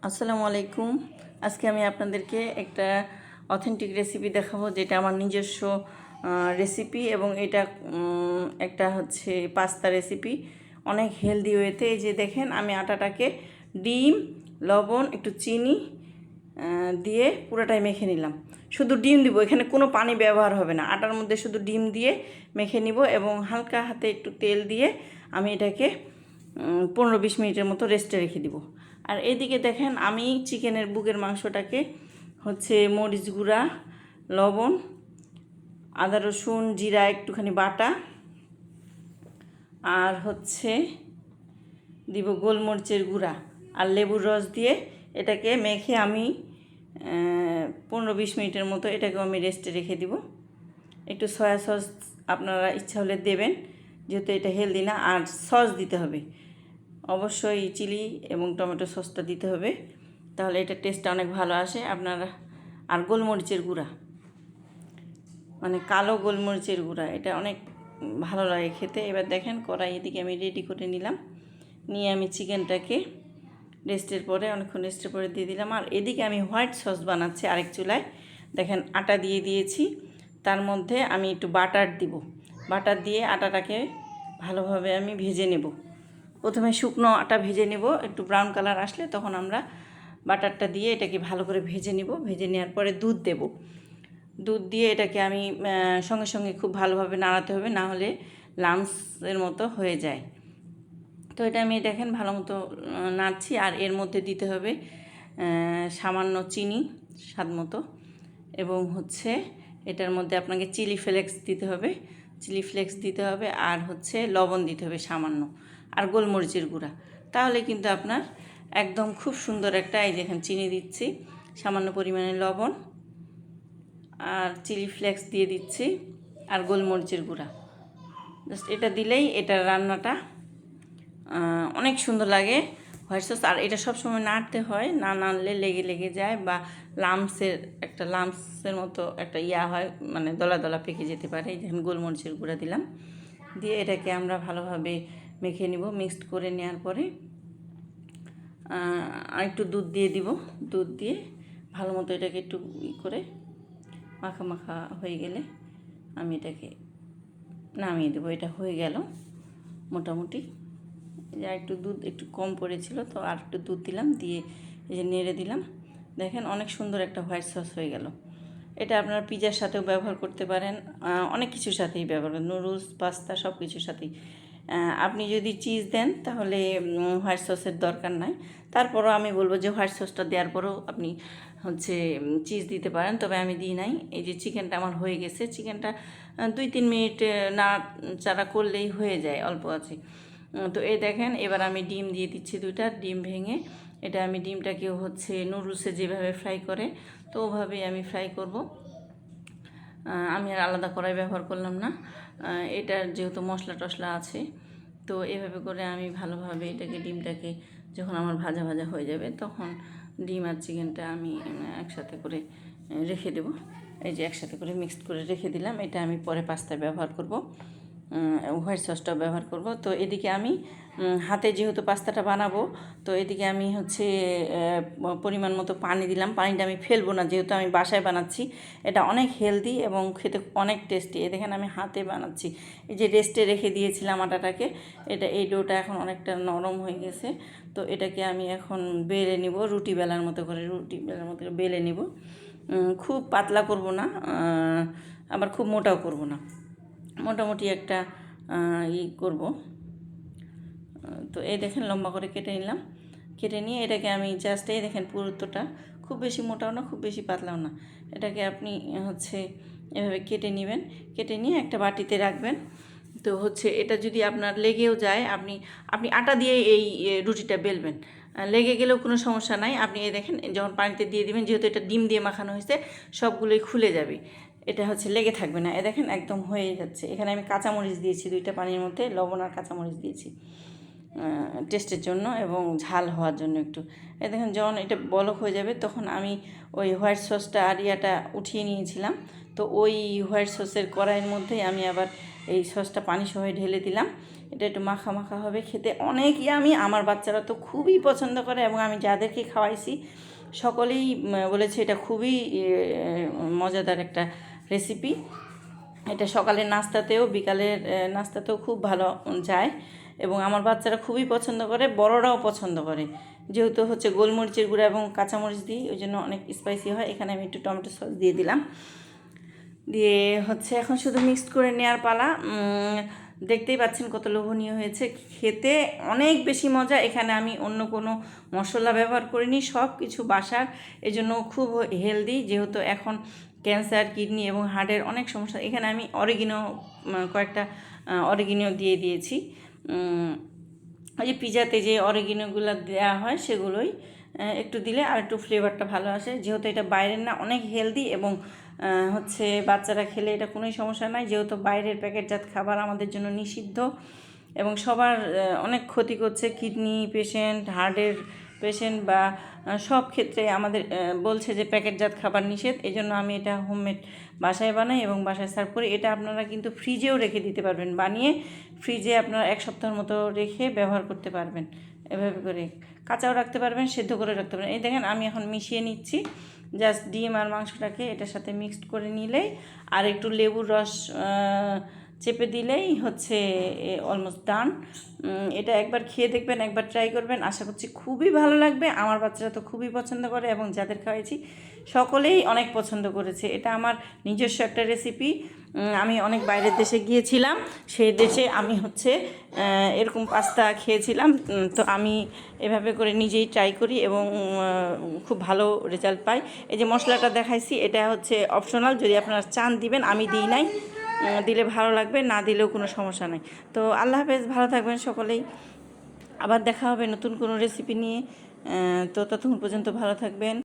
আসসালামু আলাইকুম। আজকে আমি আপনাদেরকে একটা অথেন্টিক রেসিপি দেখাবো, যেটা আমার নিজস্ব রেসিপি এবং এটা একটা হচ্ছে পাস্তা রেসিপি, অনেক হেলদি ওয়েতে। এই যে দেখেন, আমি আটাটাকে ডিম, লবণ, একটু চিনি দিয়ে পুরোটাই মেখে নিলাম। শুধু ডিম দিব, এখানে কোনো পানি ব্যবহার হবে না। আটার মধ্যে শুধু ডিম দিয়ে মেখে নিব এবং হালকা হাতে একটু তেল দিয়ে আমি এটাকে 15-20 মিনিটের মতো রেস্টে রেখে দিব। আর এদিকে দেখেন, আমি চিকেনের বুকের মাংসটাকে হচ্ছে মরিচ গুঁড়া, লবণ, আদা রসুন জিরা একটুখানি বাটা, আর হচ্ছে দিব গোলমরিচের গুঁড়া আর লেবুর রস দিয়ে এটাকে মেখে আমি 15-20 মিনিটের মতো এটাকেও আমি রেস্টে রেখে দিব। একটু সয়া সস আপনারা ইচ্ছা হলে দেবেন, যেহেতু এটা হেলদি না। আর সস দিতে হবে অবশ্যই, চিলি এবং টমেটো সসটা দিতে হবে, তাহলে এটা টেস্টটা অনেক ভালো আসে আপনারা। আর গোলমরিচের গুঁড়া, মানে কালো গোলমরিচের গুঁড়া, এটা অনেক ভালো লাগে খেতে। এবার দেখেন, কড়াই এদিকে আমি রেডি করে নিলাম, নিয়ে আমি চিকেনটাকে অনেকক্ষণ রেস্টের পরে দিয়ে দিলাম। আর এদিকে আমি হোয়াইট সস বানাচ্ছি আরেক চুলায়। দেখেন, আটা দিয়ে দিয়েছি, তার মধ্যে আমি একটু বাটার দিব। বাটার দিয়ে আটাটাকে ভালোভাবে আমি ভেজে নেব। প্রথমে শুকনো আটা ভেজে নেব, একটু ব্রাউন কালার আসলে তখন আমরা বাটারটা দিয়ে এটাকে ভালো করে ভেজে নেব। ভেজে নেওয়ার পরে দুধ দেব। দুধ দিয়ে এটাকে আমি সঙ্গে সঙ্গে খুব ভালোভাবে নাড়াতে হবে, না হলে লামসের মতো হয়ে যায়। তো এটা আমি দেখেন ভালো মতো নাড়ছি। আর এর মধ্যে দিতে হবে সামান্য চিনি স্বাদ মতো, এবং হচ্ছে এটার মধ্যে আপনাকে চিলি ফ্লেক্স দিতে হবে, আর হচ্ছে লবণ দিতে হবে সামান্য, আর গোলমরিচের গুঁড়া। তাহলে কিন্তু আপনার একদম খুব সুন্দর একটা, এই দেখেন চিনি দিচ্ছি, সামান্য পরিমাণে লবণ আর চিলি ফ্লেক্স দিয়ে দিচ্ছি, আর গোলমরিচের গুঁড়া। জাস্ট এটা দিলেই এটার রান্নাটা অনেক সুন্দর লাগে, হোয়াইট সস। আর এটা সবসময় নাড়তে হয়, না নাড়লে লেগে লেগে যায় বা লামসের মতো একটা হয়, মানে দলা দলা পেকে যেতে পারে। এই দেখেন গোলমরিচের গুঁড়া দিলাম, দিয়ে এটাকে আমরা ভালোভাবে মেখে নিব। মিক্সড করে নেওয়ার পরে আর একটু দুধ দিয়ে দিব। দুধ দিয়ে ভালো মতো এটাকে একটু করে মাখা মাখা হয়ে গেলে আমি এটাকে নামিয়ে দেবো। এটা হয়ে গেল মোটামুটি। যা একটু দুধ একটু কম পড়েছিল, তো আর একটু দুধ দিলাম, দিয়ে এই যে নেড়ে দিলাম। দেখেন, অনেক সুন্দর একটা হোয়াইট সস হয়ে গেল। এটা আপনারা পিজার সাথেও ব্যবহার করতে পারেন, অনেক কিছুর সাথেই ব্যবহার করেন, নুডলস, পাস্তা, সব কিছুর সাথেই। আপনি যদি চিজ দেন তাহলে হোয়াইট সসের দরকার নাই। তারপরও আমি বলবো যে হোয়াইট সসটা দেওয়ার পরেও আপনি হচ্ছে চিজ দিতে পারেন, তবে আমি দিই নাই। এই যে চিকেনটা আমার হয়ে গেছে, চিকেনটা 2-3 মিনিট নাড়াচাড়া করলেই হয়ে যায়, অল্প আছে। তো এই দেখেন, এবার আমি ডিম দিয়ে দিচ্ছি 2টা ডিম ভেঙে। এটা আমি ডিমটাকেও হচ্ছে নুডলসে যেভাবে ফ্রাই করে, তো ওভাবেই আমি ফ্রাই করব। আমি আর আলাদা কড়াই ব্যবহার করলাম না, এটার যেহেতু মশলা টশলা আছে। তো এভাবে করে আমি ভালোভাবে ডিমটাকে যখন আমার ভাজা ভাজা হয়ে যাবে, তখন ডিম আর চিকেনটা আমি একসাথে করে রেখে দেব। এই যে একসাথে করে মিক্সড করে রেখে দিলাম। এটা আমি পরে পাস্তায় ব্যবহার করব, হোয়াইট সসটাও ব্যবহার করব। তো এদিকে আমি হাতে যেহেতু পাস্তাটা বানাবো, তো এদিকে আমি হচ্ছে পরিমাণ মতো পানি দিলাম। পানিটা আমি ফেলবো না, যেহেতু আমি বাসায় বানাচ্ছি। এটা অনেক হেলদি এবং খেতে অনেক টেস্টি। দেখেন, আমি হাতে বানাচ্ছি। এই যে রেস্টে রেখে দিয়েছিলাম আটাটাকে, এই ডোটা এখন অনেকটা নরম হয়ে গেছে। তো এটাকে আমি এখন বেলে নিব, রুটি বেলার মতো করে বেলে নিব। খুব পাতলা করব না, আবার খুব মোটাও করব না, মোটামুটি একটা করব। তো এই দেখেন, লম্বা করে কেটে নিলাম। কেটে নিয়ে এটাকে আমি জাস্ট, এই দেখেন পুরুত্বটা খুব বেশি মোটাও না, খুব বেশি পাতলাও না। এটাকে আপনি হচ্ছে এভাবে কেটে নেবেন, কেটে নিয়ে একটা বাটিতে রাখবেন। তো হচ্ছে এটা যদি আপনার লেগেও যায়, আপনি আটা দিয়ে এই রুটিটা বেলবেন, লেগে গেলেও কোনো সমস্যা নাই। আপনি এই দেখেন, যখন পানিতে দিয়ে দিবেন, যেহেতু এটা ডিম দিয়ে মাখানো হয়েছে, সবগুলোই খুলে যাবে, এটা হচ্ছে লেগে থাকবে না। দেখেন একদম হয়ে যাচ্ছে। এখানে আমি কাঁচামরিচ দিয়েছি 2টা পানির মধ্যে, লবণ আর কাঁচামরিচ দিয়েছি টেস্টের জন্য এবং ঝাল হওয়ার জন্য একটু। দেখেন, যখন এটা বলক হয়ে যাবে, তখন আমি ওই হোয়াইট সসটা আর উঠিয়ে নিয়েছিলাম। তো ওই হোয়াইট সসের কড়াইয়ের মধ্যেই আমি আবার এই সসটা পানি সহ ঢেলে দিলাম। এটা একটু মাখা মাখা হবে, খেতে অনেক ইয়ামি। আমার বাচ্চারা তো খুবই পছন্দ করে এবং আমি যাদেরকে খাওয়াইছি সকলেই বলেছে এটা খুবই মজাদার একটা রেসিপি। এটা সকালের নাস্তাতেও বিকালের নাস্তাতেও খুব ভালো যায় এবং আমার বাচ্চারা খুবই পছন্দ করে, বড়রাও পছন্দ করে। যেহেতু হচ্ছে গোলমরিচের গুঁড়া এবং কাঁচামরিচ দিই, ওই জন্য অনেক স্পাইসি হয়। এখানে আমি একটু টমেটো সস দিয়ে দিলাম, দিয়ে হচ্ছে এখন শুধু মিক্সড করে নেওয়ার পালা। দেখতেই পাচ্ছেন কত লোভনীয় হয়েছে, খেতে অনেক বেশি মজা। এখানে আমি অন্য কোনো মশলা ব্যবহার করিনি, সব কিছু বাসার, এজন্য খুব হেলদি। যেহেতু এখন ক্যান্সার, কিডনি এবং হার্টের অনেক সমস্যা, এখানে আমি কয়েকটা অরিগিনো দিয়ে দিয়েছি। ওই যে পিজাতে যে অরিগিনোগুলো দেওয়া হয় সেগুলোই একটু দিলে আর একটু ফ্লেভারটা ভালো আসে। যেহেতু এটা বাইরের না, অনেক হেলদি এবং হচ্ছে বাচ্চারা খেলে এটা কোনোই সমস্যা নাই। যেহেতু বাইরের প্যাকেটজাত খাবার আমাদের জন্য নিষিদ্ধ এবং সবার অনেক ক্ষতি করছে, কিডনি পেশেন্ট, হার্টের পেশেন্ট বা সব ক্ষেত্রে আমাদের বলছে যে প্যাকেটজাত খাবার নিষেধ। এই জন্য আমি এটা হোমমেড বাসায় বানাই এবং বাসায় সার্ভ করি। এটা আপনারা কিন্তু ফ্রিজেও রেখে দিতে পারবেন, বানিয়ে ফ্রিজে আপনারা 1 সপ্তাহের মতো রেখে ব্যবহার করতে পারবেন। এভাবে করে কাঁচাও রাখতে পারবেন, সেদ্ধ করে রাখতে পারবেন। এই দেখেন আমি এখন মিশিয়ে নিচ্ছি, জাস্ট ডিম আর মাংসটাকে এটার সাথে মিক্সড করে নিলেই আর একটু লেবুর রস চেপে দিলেই হচ্ছে অলমোস্ট ডান। এটা একবার খেয়ে দেখবেন, একবার ট্রাই করবেন, আশা করছি খুবই ভালো লাগবে। আমার বাচ্চারা তো খুবই পছন্দ করে এবং যাদের খাওয়াইছি সকলেই অনেক পছন্দ করেছে। এটা আমার নিজস্ব একটা রেসিপি। আমি অনেক বাইরের দেশে গিয়েছিলাম, সেই দেশে আমি হচ্ছে এরকম পাস্তা খেয়েছিলাম। তো আমি এভাবে করে নিজেই ট্রাই করি এবং খুব ভালো রেজাল্ট পাই। এই যে মশলাটা দেখাইছি এটা হচ্ছে অপশনাল, যদি আপনারা চান দিবেন, আমি দিই নাই, দিলে ভালো লাগবে, না দিলেও কোনো সমস্যা নেই। তো আল্লাহ হাফেজ, ভালো থাকবেন সকলেই। আবার দেখা হবে নতুন কোনো রেসিপি নিয়ে। তো ততক্ষণ পর্যন্ত ভালো থাকবেন।